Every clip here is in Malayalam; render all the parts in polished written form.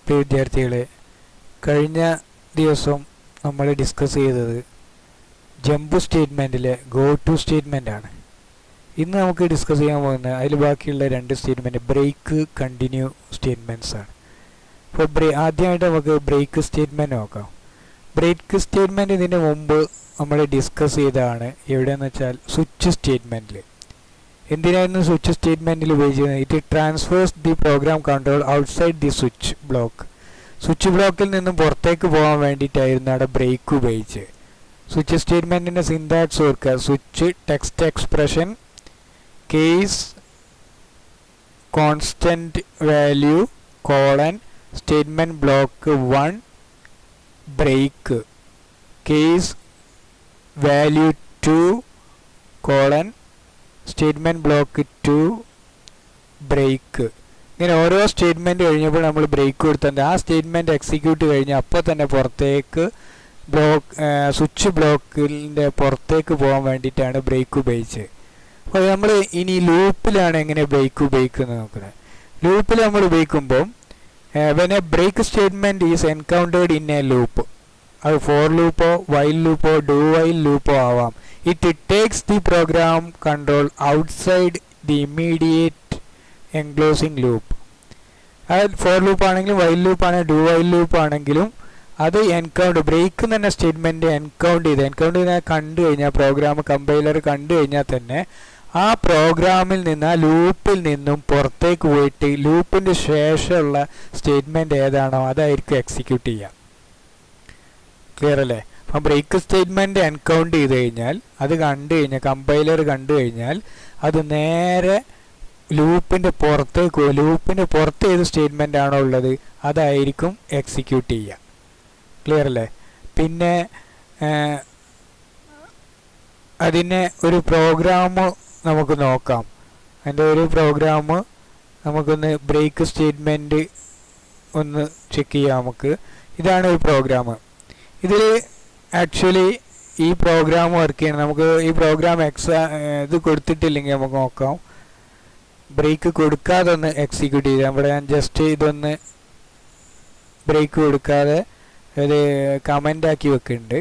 പ്രിയ വിദ്യാർത്ഥികളെ, കഴിഞ്ഞ ദിവസം നമ്മൾ ഡിസ്കസ് ചെയ്തത് ജമ്പ് സ്റ്റേറ്റ്മെൻറ്റിലെ ഗോ ടു സ്റ്റേറ്റ്മെൻ്റ് ആണ്. ഇന്ന് നമുക്ക് ഡിസ്കസ് ചെയ്യാൻ പോകുന്നത് അതിൽ ബാക്കിയുള്ള രണ്ട് സ്റ്റേറ്റ്മെൻറ്റ് ബ്രേക്ക്, കണ്ടിന്യൂ സ്റ്റേറ്റ്മെൻറ്റ്സ് ആണ്. അപ്പോൾ ആദ്യമായിട്ട് നമുക്ക് ബ്രേക്ക് സ്റ്റേറ്റ്മെൻറ്റ് നോക്കാം. ബ്രേക്ക് സ്റ്റേറ്റ്മെൻറ്റ് ഇതിന് മുമ്പ് നമ്മൾ ഡിസ്കസ് ചെയ്തതാണ്. എവിടെയെന്ന് വെച്ചാൽ സ്വിച്ച് സ്റ്റേറ്റ്മെൻറ്റിൽ. എന്തിനായിരുന്നു സ്വിച്ച് സ്റ്റേറ്റ്മെൻറ്റിൽ ഉപയോഗിച്ചിരുന്നത്? It transfers the program control outside the switch block. Switch ബ്ലോക്കിൽ നിന്നും പുറത്തേക്ക് പോകാൻ വേണ്ടിയിട്ടായിരുന്നു അവിടെ ബ്രേക്ക് ഉപയോഗിച്ചത്. സ്വിച്ച് സ്റ്റേറ്റ്മെൻറ്റിൻ്റെ സിൻടാക്സ് ഓർക്കുക. Switch text expression, case constant value colon statement block 1 break, case value 2 colon statement block 2 break. ഇങ്ങനെ ഓരോ സ്റ്റേറ്റ്മെൻറ്റ് കഴിഞ്ഞപ്പോൾ നമ്മൾ ബ്രേക്ക് കൊടുത്തിട്ടുണ്ട്. ആ സ്റ്റേറ്റ്മെൻറ്റ് എക്സിക്യൂട്ട് കഴിഞ്ഞ് അപ്പോൾ തന്നെ പുറത്തേക്ക് സ്വിച്ച് ബ്ലോക്കിൻ്റെ പുറത്തേക്ക് പോകാൻ വേണ്ടിയിട്ടാണ് ബ്രേക്ക് ഉപയോഗിച്ചത്. അപ്പോൾ നമ്മൾ ഇനി ലൂപ്പിലാണ് എങ്ങനെ ബ്രേക്ക് ഉപയോഗിക്കുന്നത് നോക്കുന്നത്. ലൂപ്പിൽ നമ്മൾ ഉപയോഗിക്കുമ്പോൾ when a break statement is encountered in a loop, അത് ഫോർ ലൂപ്പോ വൈൽ ലൂപ്പോ ഡു വൈൽ ലൂപ്പോ ആവാം. It takes the program control outside the immediate enclosing loop. അത് ഫോർ ലൂപ്പ് ആണെങ്കിലും വൈൽ ലൂപ്പ് ആണെങ്കിലും ഡു വൈൽ ലൂപ്പ് ആണെങ്കിലും അത് ബ്രേക്ക് തന്നെ സ്റ്റേറ്റ്മെൻറ്റ് എൻകൗണ്ട് ചെയ്താൽ കണ്ടു കഴിഞ്ഞാൽ പ്രോഗ്രാം കമ്പൈലർ കണ്ടു കഴിഞ്ഞാൽ തന്നെ ആ പ്രോഗ്രാമിൽ നിന്ന് ആ ലൂപ്പിൽ നിന്നും പുറത്തേക്ക് പോയിട്ട് ലൂപ്പിൻ്റെ ശേഷമുള്ള സ്റ്റേറ്റ്മെൻറ്റ് ഏതാണോ അതായിരിക്കും എക്സിക്യൂട്ട് ചെയ്യുക. ക്ലിയർ അല്ലേ? അപ്പം ബ്രേക്ക് സ്റ്റേറ്റ്മെൻറ്റ് എൻകൗണ്ട് ചെയ്ത് കഴിഞ്ഞാൽ അത് കണ്ടു കഴിഞ്ഞാൽ കമ്പൈലർ കണ്ടു കഴിഞ്ഞാൽ അത് നേരെ ലൂപ്പിൻ്റെ പുറത്തേക്ക് പോകും. ലൂപ്പിൻ്റെ പുറത്ത് ഏത് സ്റ്റേറ്റ്മെൻ്റ് ആണോ ഉള്ളത് അതായിരിക്കും എക്സിക്യൂട്ട് ചെയ്യുക. ക്ലിയർ അല്ലേ? പിന്നെ അതിനെ ഒരു പ്രോഗ്രാം നമുക്ക് നോക്കാം. അതിൻ്റെ ഒരു പ്രോഗ്രാം നമുക്കൊന്ന് ബ്രേക്ക് സ്റ്റേറ്റ്മെൻറ്റ് ഒന്ന് ചെക്ക് ചെയ്യാം. നമുക്ക് ഇതാണ് ഒരു പ്രോഗ്രാം. ഇതിൽ ആക്ച്വലി ഈ പ്രോഗ്രാം വർക്ക് ചെയ്യണം. നമുക്ക് ഈ പ്രോഗ്രാം ഇത് കൊടുത്തിട്ടില്ലെങ്കിൽ നമുക്ക് നോക്കാം. ബ്രേക്ക് കൊടുക്കാതെ ഒന്ന് എക്സിക്യൂട്ട് ചെയ്ത് നമ്മുടെ ഞാൻ ജസ്റ്റ് ഇതൊന്ന് ബ്രേക്ക് കൊടുക്കാതെ ഒരു കമൻ്റ് ആക്കി വെക്കുന്നുണ്ട്.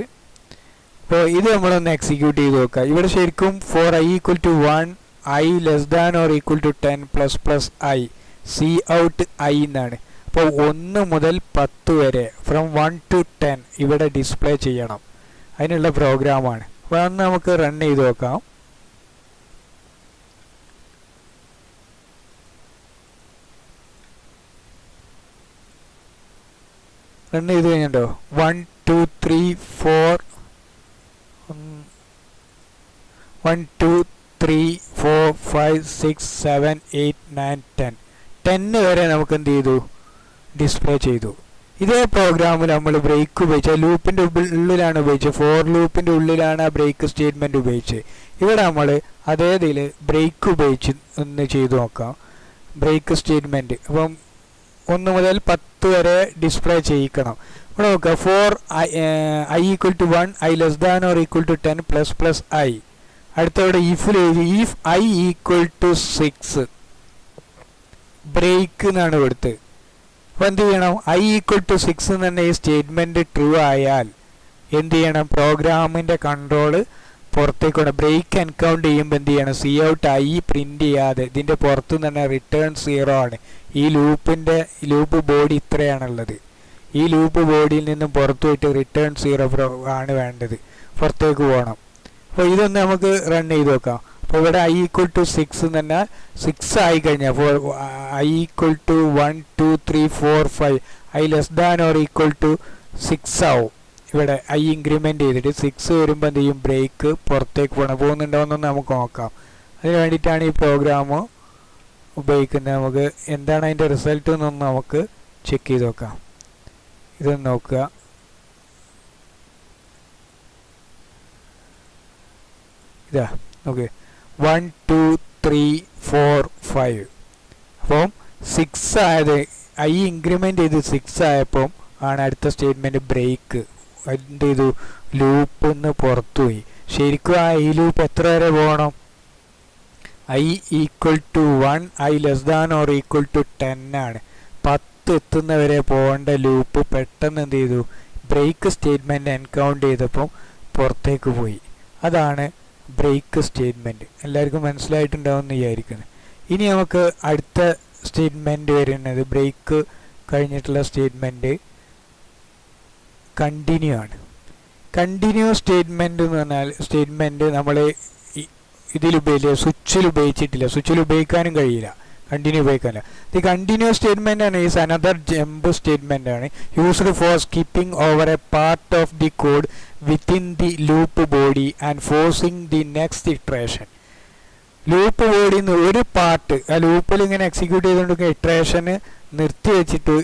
അപ്പോൾ ഇത് നമ്മളൊന്ന് എക്സിക്യൂട്ട് ചെയ്ത് നോക്കാം. ഇവിടെ ശരിക്കും four i equal to 1 i less than or equal to 10 plus i c out i എന്നാണ്. അപ്പോൾ 1 മുതൽ 10 വരെ ഫ്രം 1 to 10 ഇവിടെ ഡിസ്പ്ലേ ചെയ്യണം. അതിനുള്ള പ്രോഗ്രാമാണ്. അപ്പോൾ അന്ന് നമുക്ക് റൺ ചെയ്ത് നോക്കാം. റൺ ചെയ്ത് കഴിഞ്ഞിട്ടോ 1 2 3 4 1 2 3 4 5 6 7 8 9 10 വരെ നമുക്ക് എന്ത് ചെയ്തു? ഡിസ്പ്ലേ ചെയ്തു. ഇതേ പ്രോഗ്രാമിൽ നമ്മൾ ബ്രേക്ക് ഉപയോഗിച്ചത് ലൂപ്പിൻ്റെ ഉള്ളിലാണ് ഉപയോഗിച്ചത്. ഫോർ ലൂപ്പിൻ്റെ ഉള്ളിലാണ് ആ ബ്രേക്ക് സ്റ്റേറ്റ്മെൻറ്റ് ഉപയോഗിച്ചത്. ഇവിടെ നമ്മൾ അതേ ഇതിൽ ബ്രേക്ക് ഉപയോഗിച്ച് ഒന്ന് ചെയ്തു നോക്കാം. ബ്രേക്ക് സ്റ്റേറ്റ്മെൻറ്റ് അപ്പം 1 മുതൽ 10 വരെ ഡിസ്പ്ലേ ചെയ്യിക്കണം. ഇവിടെ നോക്കുക. For i equal to 1 i less than or equal to 10 plus i. അടുത്തവിടെ ഇഫിൽ if i equal to 6 break എന്നാണ് കൊടുത്ത്. അപ്പോൾ എന്ത് ചെയ്യണം? i equal to 6 എന്ന് തന്നെ ഈ സ്റ്റേറ്റ്മെൻറ്റ് ട്രൂ ആയാൽ എന്ത് ചെയ്യണം? പ്രോഗ്രാമിൻ്റെ കൺട്രോള് പുറത്തേക്ക് വേണം. ബ്രേക്ക് എൻകൗണ്ട് ചെയ്യുമ്പോൾ എന്ത് ചെയ്യണം? സി ഔട്ട് ഐ പ്രിൻ്റ് ചെയ്യാതെ ഇതിൻ്റെ പുറത്ത് തന്നെ റിട്ടേൺ 0 ആണ്. ഈ ലൂപ്പ് ബോഡി ഇത്രയാണുള്ളത്. ഈ ലൂപ്പ് ബോഡിയിൽ നിന്നും പുറത്തു പോയിട്ട് റിട്ടേൺ 0 ആണ് വേണ്ടത്. പുറത്തേക്ക് പോകണം. അപ്പോൾ ഇതൊന്ന് നമുക്ക് റൺ ചെയ്ത് നോക്കാം. അപ്പോൾ ഇവിടെ i equal to 6 എന്ന് പറഞ്ഞാൽ 6 ആയി കഴിഞ്ഞാൽ അപ്പോൾ i equal to 1 2 3 4 5 i less than or equal to 6 ആവും. ഇവിടെ i ഇൻക്രിമെൻ്റ് ചെയ്തിട്ട് 6 വരുമ്പോൾ എന്ത് ചെയ്യും? ബ്രേക്ക് പുറത്തേക്ക് പോകുന്നുണ്ടോ എന്നൊന്ന് നമുക്ക് നോക്കാം. അതിന് വേണ്ടിയിട്ടാണ് ഈ പ്രോഗ്രാം ഉപയോഗിക്കുന്നത്. നമുക്ക് എന്താണ് അതിൻ്റെ റിസൾട്ട് എന്നൊന്ന് നമുക്ക് ചെക്ക് ചെയ്ത് നോക്കാം. ഇതൊന്ന് നോക്കുക. ഇതാ ഓക്കെ 1 2 3 4 5. അപ്പം 6 ആയത് i ഇൻക്രിമെൻ്റ് ചെയ്ത് 6 ആയപ്പം ആണ് അടുത്ത സ്റ്റേറ്റ്മെൻറ്റ് ബ്രേക്ക്. എന്ത് ചെയ്തു? ലൂപ്പ് നിന്ന് പുറത്തുപോയി. ശരിക്കും ആ ഈ ലൂപ്പ് എത്ര വരെ പോകണം? i equal to 1 i less than or equal to 10 ആണ്. അടുത്ത് എത്തുന്നവരെ പോകേണ്ട ലൂപ്പ് പെട്ടെന്ന് എന്ത് ചെയ്തു, ബ്രേക്ക് സ്റ്റേറ്റ്മെൻറ്റ് എൻകൗണ്ടർ ചെയ്തപ്പോൾ പുറത്തേക്ക് പോയി. അതാണ് ബ്രേക്ക് സ്റ്റേറ്റ്മെൻറ്റ്. എല്ലാവർക്കും മനസ്സിലായിട്ടുണ്ടാവും എന്ന് വിചാരിക്കുന്നത്. ഇനി നമുക്ക് അടുത്ത സ്റ്റേറ്റ്മെൻറ്റ് വരുന്നത് ബ്രേക്ക് കഴിഞ്ഞിട്ടുള്ള സ്റ്റേറ്റ്മെൻറ്റ് കണ്ടിന്യൂ ആണ്. കണ്ടിന്യൂ സ്റ്റേറ്റ്മെൻറ്റ് എന്ന് പറഞ്ഞാൽ സ്റ്റേറ്റ്മെൻറ്റ് നമ്മൾ സ്വിച്ചിൽ ഉപയോഗിച്ചിട്ടില്ല, സ്വിച്ചിൽ ഉപയോഗിക്കാനും കഴിയില്ല, കണ്ടിന്യൂ ഉപയോഗിക്കാനില്ല. ദി കണ്ടിന്യൂ സ്റ്റേറ്റ്മെൻ്റ് ആണ് ഈസ് അനദർ ജമ്പ് സ്റ്റേറ്റ്മെൻ്റ് ആണ് used for skipping over a part of the code within the loop body and forcing the next iteration. Loop ബോഡിയിൽ നിന്ന് ഒരു പാർട്ട് ആ ലൂപ്പിൽ ഇങ്ങനെ എക്സിക്യൂട്ട് ചെയ്തുകൊണ്ടിരിക്കുന്ന ഇറ്ററേഷന് നിർത്തി വെച്ചിട്ട്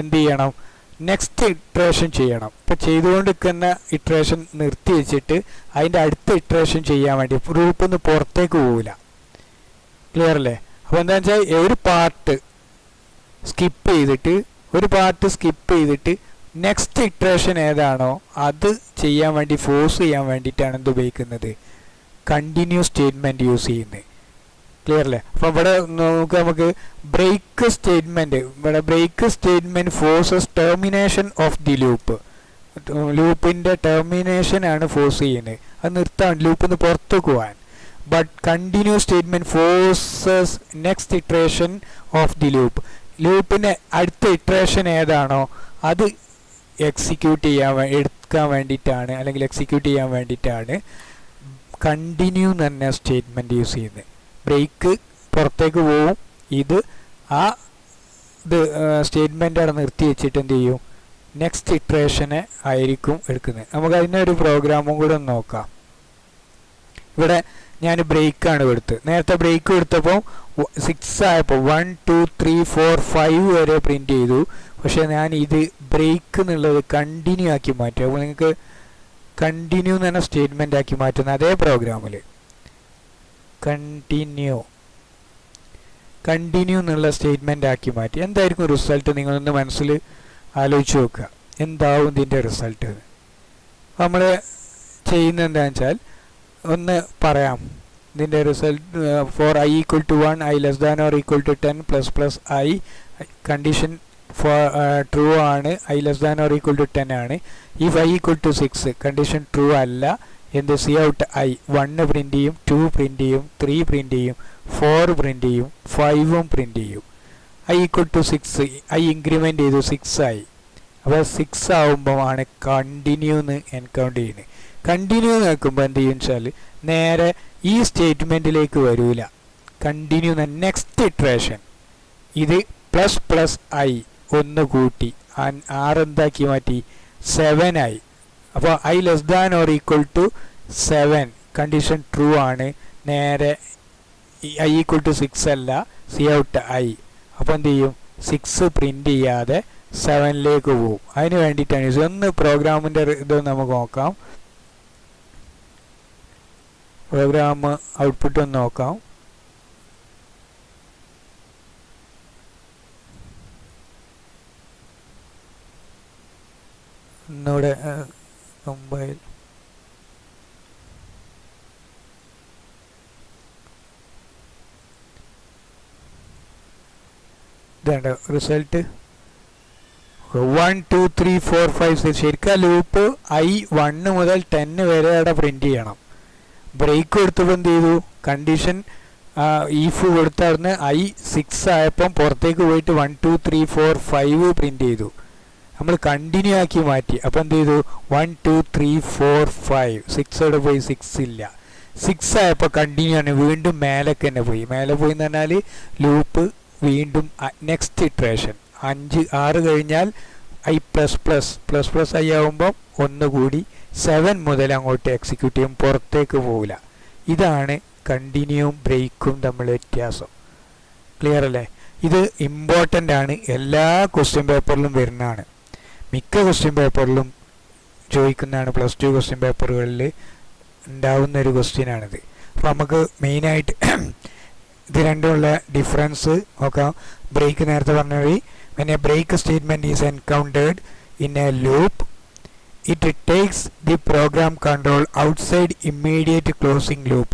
എന്ത് ചെയ്യണം, നെക്സ്റ്റ് ഇറ്ററേഷൻ ചെയ്യണം. ഇപ്പം ചെയ്തുകൊണ്ടിരിക്കുന്ന ഇറ്ററേഷൻ നിർത്തി വെച്ചിട്ട് അതിൻ്റെ അടുത്ത ഇറ്ററേഷൻ ചെയ്യാൻ വേണ്ടി ലൂപ്പിൽ നിന്ന് പുറത്തേക്ക് പോവില്ല. ക്ലിയർ അല്ലേ? അപ്പോൾ എന്താണെന്ന് വെച്ചാൽ ഒരു പാർട്ട് സ്കിപ്പ് ചെയ്തിട്ട് നെക്സ്റ്റ് ഇറ്ററേഷൻ ഏതാണോ അത് ചെയ്യാൻ വേണ്ടി ഫോഴ്സ് ചെയ്യാൻ വേണ്ടിയിട്ടാണ് എന്ത് ഉപയോഗിക്കുന്നത്, കണ്ടിന്യൂ സ്റ്റേറ്റ്മെൻറ്റ് യൂസ് ചെയ്യുന്നത്. ക്ലിയർ അല്ലേ? അപ്പോൾ ഇവിടെ നമുക്ക് break statement forces termination of the ലൂപ്പിൻ്റെ ടെർമിനേഷൻ ആണ് ഫോഴ്സ് ചെയ്യുന്നത്, അത് നിർത്താൻ ലൂപ്പിൽ നിന്ന് പുറത്തേക്ക് പോകാൻ. But continue statement forces next iteration of the ലൂപ്പിൻ്റെ അടുത്ത ഇറ്ററേഷൻ ഏതാണോ അത് എടുക്കാൻ വേണ്ടിയിട്ടാണ് അല്ലെങ്കിൽ എക്സിക്യൂട്ട് ചെയ്യാൻ വേണ്ടിയിട്ടാണ് കണ്ടിന്യൂ എന്ന് പറഞ്ഞ സ്റ്റേറ്റ്മെൻറ്റ് യൂസ് ചെയ്യുന്നത്. ബ്രേക്ക് പുറത്തേക്ക് പോവും, ഇത് സ്റ്റേറ്റ്മെൻ്റ് അവിടെ നിർത്തി വെച്ചിട്ട് എന്ത് ചെയ്യും, നെക്സ്റ്റ് ഇറ്ററേഷനെ ആയിരിക്കും എടുക്കുന്നത്. നമുക്ക് അതിനൊരു പ്രോഗ്രാമും കൂടെ ഒന്ന് നോക്കാം. ഇവിടെ ഞാൻ ബ്രേക്കാണ് കൊടുത്തത്. നേരത്തെ ബ്രേക്ക് കൊടുത്തപ്പോൾ 6 ആയപ്പോൾ 1 2 3 4 5 വരെ പ്രിൻറ്റ് ചെയ്തു. പക്ഷേ ഞാൻ ഇത് ബ്രേക്ക് എന്നുള്ളത് കണ്ടിന്യൂ ആക്കി മാറ്റും. അപ്പോൾ നിങ്ങൾക്ക് കണ്ടിന്യൂ എന്ന് പറഞ്ഞ സ്റ്റേറ്റ്മെൻ്റ് ആക്കി മാറ്റുന്ന അതേ പ്രോഗ്രാമിൽ കണ്ടിന്യൂ എന്നുള്ള സ്റ്റേറ്റ്മെൻ്റ് ആക്കി മാറ്റി. എന്തായിരിക്കും റിസൾട്ട് നിങ്ങളൊന്ന് മനസ്സിൽ ആലോചിച്ച് നോക്കുക, എന്താവും ഇതിൻ്റെ റിസൾട്ട്. നമ്മൾ ചെയ്യുന്നത് എന്താണെന്ന് വെച്ചാൽ ഒന്ന് പറയാം. ഇതിൻ്റെ result four i equal to 1 i less than or equal to 10 plus i condition for true ആണ്, i less than or equal to 10 ആണ്. if i equal to 6 condition true അല്ല, എന്ത് സി ഔട്ട് i 1 പ്രിൻ്റ് ചെയ്യും, 2 പ്രിൻ്റ് ചെയ്യും, 3 പ്രിൻ്റ് ചെയ്യും, 4 പ്രിൻ്റ് ചെയ്യും, 5 പ്രിൻ്റ് ചെയ്യും. i equal to 6 i increment ചെയ്തു 6 ആയി. അപ്പോൾ 6 ആവുമ്പോൾ ആണ് കണ്ടിന്യൂ എന്ന് എൻകൗണ്ട് ചെയ്യുന്നത്. കണ്ടിന്യൂ നോക്കുമ്പോൾ എന്ത് ചെയ്യും വെച്ചാൽ നേരെ ഈ സ്റ്റേറ്റ്മെൻറ്റിലേക്ക് വരില്ല. കണ്ടിന്യൂ നെക്സ്റ്റ് ഇറ്ററേഷൻ ഇത് ++i ഒന്ന് കൂട്ടി 6 എന്താക്കി മാറ്റി 7 ആയി. അപ്പോൾ i less than or equal to 7 condition true ആണ്, നേരെ i equal to 6 അല്ല, സി ഔട്ട് i. അപ്പോൾ എന്ത് ചെയ്യും, 6 പ്രിൻ്റ് ചെയ്യാതെ 7ലേക്ക് പോകും. അതിന് വേണ്ടിയിട്ടാണ് ഒന്ന് പ്രോഗ്രാമിൻ്റെ ഇത് നമുക്ക് നോക്കാം. പ്രോഗ്രാം ഔട്ട്പുട്ട് ഒന്ന് നോക്കാം. ഒന്നുകൂടെ കമ്പൈൽ. ഇതേണ്ട റിസൾട്ട് 1 2 3 4 5 6. ശരിക്കും ലൂപ്പ് i 1 മുതൽ 10 വരെ അവിടെ പ്രിൻ്റ് ചെയ്യണം. ബ്രേക്ക് കൊടുത്തപ്പോൾ എന്ത് ചെയ്തു, കണ്ടീഷൻ ഈഫ് കൊടുത്തായിരുന്നു i 6 ആയപ്പം പുറത്തേക്ക് പോയിട്ട് 1 2 3 4 5 പ്രിൻ്റ് ചെയ്തു. നമ്മൾ കണ്ടിന്യൂ ആക്കി മാറ്റി. അപ്പോൾ എന്ത് ചെയ്തു, 1 2 3 4 5 6 അവിടെ പോയി, 6 ഇല്ല. 6 ആയപ്പോൾ കണ്ടിന്യൂ ആണ്, വീണ്ടും മേലേക്ക് തന്നെ പോയി. മേലെ പോയി എന്ന് പറഞ്ഞാൽ ലൂപ്പ് വീണ്ടും നെക്സ്റ്റ് ഇറ്ററേഷൻ 6 കഴിഞ്ഞാൽ i ++++ i ആവുമ്പം ഒന്നുകൂടി 7 മുതൽ അങ്ങോട്ട് എക്സിക്യൂട്ട് ചെയ്യും, പുറത്തേക്ക് പോവില്ല. ഇതാണ് കണ്ടിന്യൂവും ബ്രേക്കും തമ്മിലുള്ള വ്യത്യാസം. ക്ലിയർ അല്ലേ? ഇത് ഇമ്പോർട്ടൻ്റ് ആണ്, എല്ലാ ക്വസ്റ്റ്യൻ പേപ്പറിലും വരുന്നതാണ്, മിക്ക ക്വസ്റ്റ്യൻ പേപ്പറിലും ചോദിക്കുന്നതാണ്. +2 ക്വസ്റ്റ്യൻ പേപ്പറുകളിൽ ഉണ്ടാവുന്ന ഒരു ക്വസ്റ്റ്യനാണിത്. അപ്പോൾ നമുക്ക് മെയിനായിട്ട് ഇത് രണ്ടുമുള്ള ഡിഫറൻസ് നോക്കാം. ബ്രേക്ക് നേരത്തെ പറഞ്ഞ വഴി, when a break statement is encountered in a loop, it takes the program control outside immediate closing loop.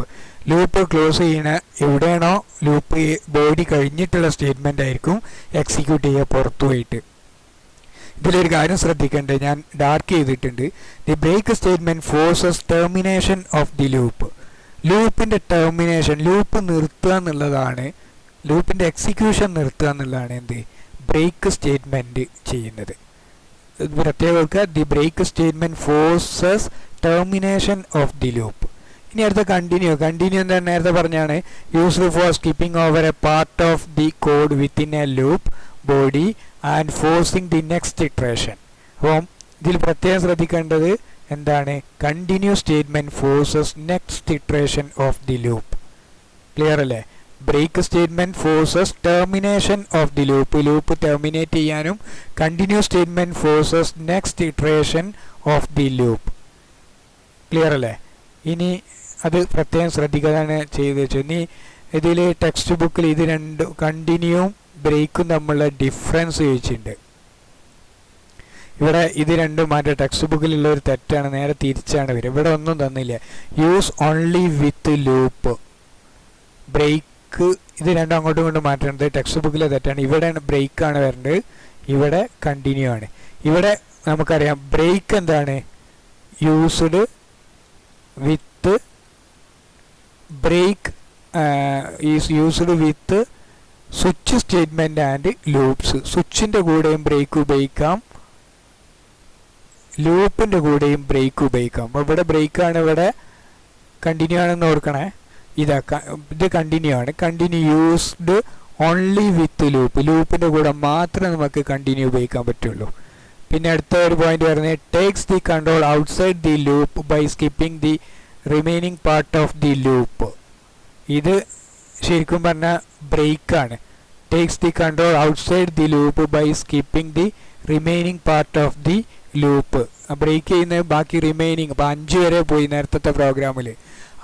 Loop close ചെയ്യണ എവിടെയാണോ ലൂപ്പ് ബോഡി കഴിഞ്ഞിട്ടുള്ള സ്റ്റേറ്റ്മെൻ്റ് ആയിരിക്കും എക്സിക്യൂട്ട് ചെയ്യുക പുറത്തു പോയിട്ട്. ഇതിലൊരു കാര്യം ശ്രദ്ധിക്കേണ്ടത്, ഞാൻ ഡാർക്ക് ചെയ്തിട്ടുണ്ട്. The break statement forces termination of the loop. ലൂപ്പിൻ്റെ ടെർമിനേഷൻ, ലൂപ്പ് നിർത്തുക എന്നുള്ളതാണ്, ലൂപ്പിൻ്റെ എക്സിക്യൂഷൻ നിർത്തുക എന്നുള്ളതാണ് എന്ത് ബ്രേക്ക് സ്റ്റേറ്റ്മെൻറ്റ് ചെയ്യുന്നത്. പ്രത്യേക the break statement forces termination of the loop. ഇനി അടുത്ത കണ്ടിന്യൂ. കണ്ടിന്യൂ എന്താ നേരത്തെ പറഞ്ഞാണ്, used for skipping over a part of the code within a loop body and forcing the next iteration. അപ്പം ഇതിൽ പ്രത്യേകം ശ്രദ്ധിക്കേണ്ടത് എന്താണ്, continue statement forces next iteration of the loop. Clear അല്ലേ? Break statement forces termination of the loop, loop terminate ചെയ്യാനും. Continue statement forces next iteration of the loop. Clear അല്ലേ? ഇനി അത് പ്രത്യേകം ശ്രദ്ധിക്കാതാണ് ചെയ്ത് വെച്ചത്. ഇനി ഇതിൽ ടെക്സ്റ്റ് ബുക്കിൽ ഇത് രണ്ടും കണ്ടിന്യൂവും ബ്രേക്കും തമ്മിലുള്ള ഡിഫറൻസ് ചോദിച്ചിട്ടുണ്ട്. ഇവിടെ ഇത് രണ്ടും മാറ്റം ടെക്സ്റ്റ് ബുക്കിലുള്ള ഒരു തെറ്റാണ്, നേരെ തിരിച്ചാണ് വരിക. ഇവിടെ ഒന്നും തന്നില്ല. Use only with loop, break, ഇത് രണ്ടും അങ്ങോട്ടും ഇങ്ങോട്ടും മാറ്റേണ്ടത് ടെക്സ്റ്റ് ബുക്കിലെ തെറ്റാണ്. ഇവിടെ ബ്രേക്കാണ് വരേണ്ടത്, ഇവിടെ കണ്ടിന്യൂ ആണ്. ഇവിടെ നമുക്കറിയാം ബ്രേക്ക് എന്താണ്, used with break is used with switch statement and loops. സ്വിച്ചിൻ്റെ കൂടെയും ബ്രേക്ക് ഉപയോഗിക്കാം, ലൂപ്പിൻ്റെ കൂടെയും ബ്രേക്ക് ഉപയോഗിക്കാം. അപ്പോൾ ഇവിടെ ബ്രേക്കാണ്, ഇവിടെ കണ്ടിന്യൂ ആണെന്ന് ഓർക്കണേ. ഇത് കണ്ടിന്യൂ ആണ്. Continue used only with loop, ലൂപ്പിൻ്റെ കൂടെ മാത്രമേ നമുക്ക് കണ്ടിന്യൂ ഉപയോഗിക്കാൻ പറ്റുള്ളൂ. പിന്നെ അടുത്ത ഒരു പോയിന്റ് പറയുന്നത് takes the control outside the loop by skipping the remaining part of the loop. ഇത് ശരിക്കും പറഞ്ഞാൽ ബ്രേക്കാണ്. Takes the control outside the loop by skipping the remaining part of the loop. Break ചെയ്യുന്നത് ബാക്കി റിമൈനിങ്, അപ്പോൾ 5 വരെ പോയി നേരത്തെ പ്രോഗ്രാമിൽ.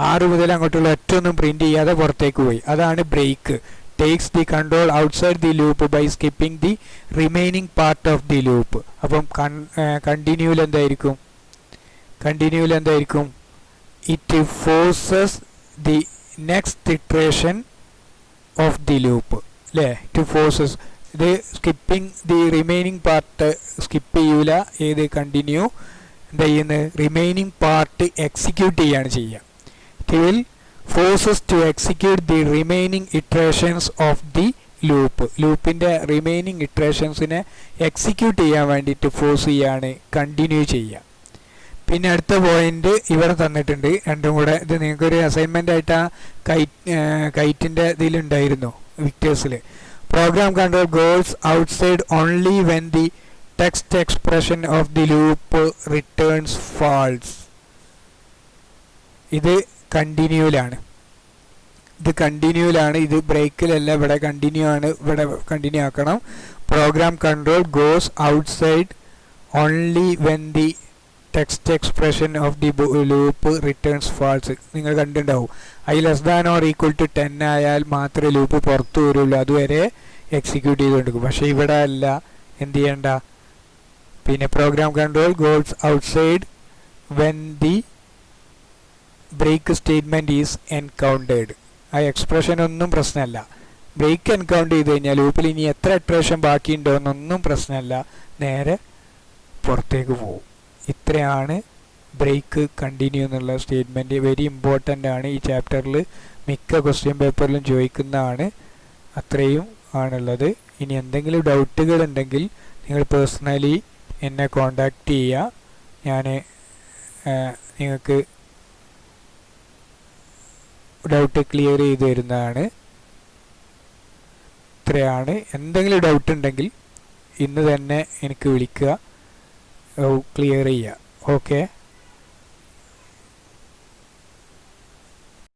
6 മുതൽ അങ്ങോട്ടുള്ള ഒറ്റൊന്നും പ്രിൻറ്റ് ചെയ്യാതെ പുറത്തേക്ക് പോയി. അതാണ് break. Takes the control outside the loop by skipping the remaining part of the loop. അപ്പം കണ്ടിന്യൂവിൽ എന്തായിരിക്കും, it forces the next iteration of the loop അല്ലേ. ഇറ്റ് ഫോഴ്സസ്, ഇത് skipping the remaining part skip ചെയ്യൂല. ഏത് കണ്ടിന്യൂ എന്താ ചെയ്യുന്നത്, റിമൈനിങ് പാർട്ട് എക്സിക്യൂട്ട് ചെയ്യാണ് ചെയ്യുക. It will forces to execute the remaining iterations of the loop. ലൂപ്പിൻ്റെ റിമൈനിങ് ഇറ്ററേഷൻസിനെ എക്സിക്യൂട്ട് ചെയ്യാൻ വേണ്ടിയിട്ട് ഫോഴ്സ് ചെയ്യാണ് കണ്ടിന്യൂ ചെയ്യുക. പിന്നെ അടുത്ത പോയിന്റ് ഇവിടെ തന്നിട്ടുണ്ട് രണ്ടും കൂടെ. ഇത് നിങ്ങൾക്കൊരു അസൈൻമെൻ്റ് ആയിട്ട് ആ കൈറ്റിൻ്റെ ഇതിലുണ്ടായിരുന്നു വിക്ടേഴ്സിൽ. Program control goals outside only when the text expression of the loop returns false. ഇത് കണ്ടിന്യൂവിലാണ്, ഇത് ബ്രേക്കിലല്ല, ഇവിടെ കണ്ടിന്യൂ ആണ്. ഇവിടെ കണ്ടിന്യൂ ആക്കണം. Program control goes outside only when the text expression of the loop returns false. നിങ്ങൾ കണ്ടിട്ടുണ്ടാവും. I less than or equal to 10 ആയാൽ മാത്രമേ ലൂപ്പ് പുറത്തു വരുള്ളൂ, അതുവരെ എക്സിക്യൂട്ട് ചെയ്തുകൊണ്ടിരിക്കും. പക്ഷേ ഇവിടെ അല്ല, എന്ത് ചെയ്യണ്ട. പിന്നെ program control goals outside when the break statement is encountered. ആ എക്സ്പ്രഷൻ ഒന്നും പ്രശ്നമല്ല. ബ്രേക്ക് എൻകൗണ്ട് ചെയ്ത് കഴിഞ്ഞാൽ ലൂപ്പിൽ ഇനി എത്ര ഇറ്ററേഷൻ ബാക്കിയുണ്ടോ എന്നൊന്നും പ്രശ്നമല്ല, നേരെ പുറത്തേക്ക് പോകും. ഇത്രയാണ് ബ്രേക്ക് കണ്ടിന്യൂ എന്നുള്ള സ്റ്റേറ്റ്മെൻറ്റ്. വെരി ഇമ്പോർട്ടൻ്റ് ആണ്. ഈ ചാപ്റ്ററിൽ മിക്ക ക്വസ്റ്റ്യൻ പേപ്പറിലും ചോദിക്കുന്നതാണ്. അത്രയും ആണുള്ളത്. ഇനി എന്തെങ്കിലും ഡൗട്ടുകൾ ഉണ്ടെങ്കിൽ നിങ്ങൾ പേഴ്സണലി എന്നെ കോണ്ടാക്റ്റ് ചെയ്യുക. ഞാൻ നിങ്ങൾക്ക് ഡൗട്ട് ക്ലിയർ ചെയ്ത് തരുന്നതാണ്. ഇത്രയാണ്. എന്തെങ്കിലും ഡൗട്ട് ഉണ്ടെങ്കിൽ ഇന്ന് തന്നെ എനിക്ക് വിളിക്കുക, ക്ലിയർ ചെയ്യുക. ഓക്കെ.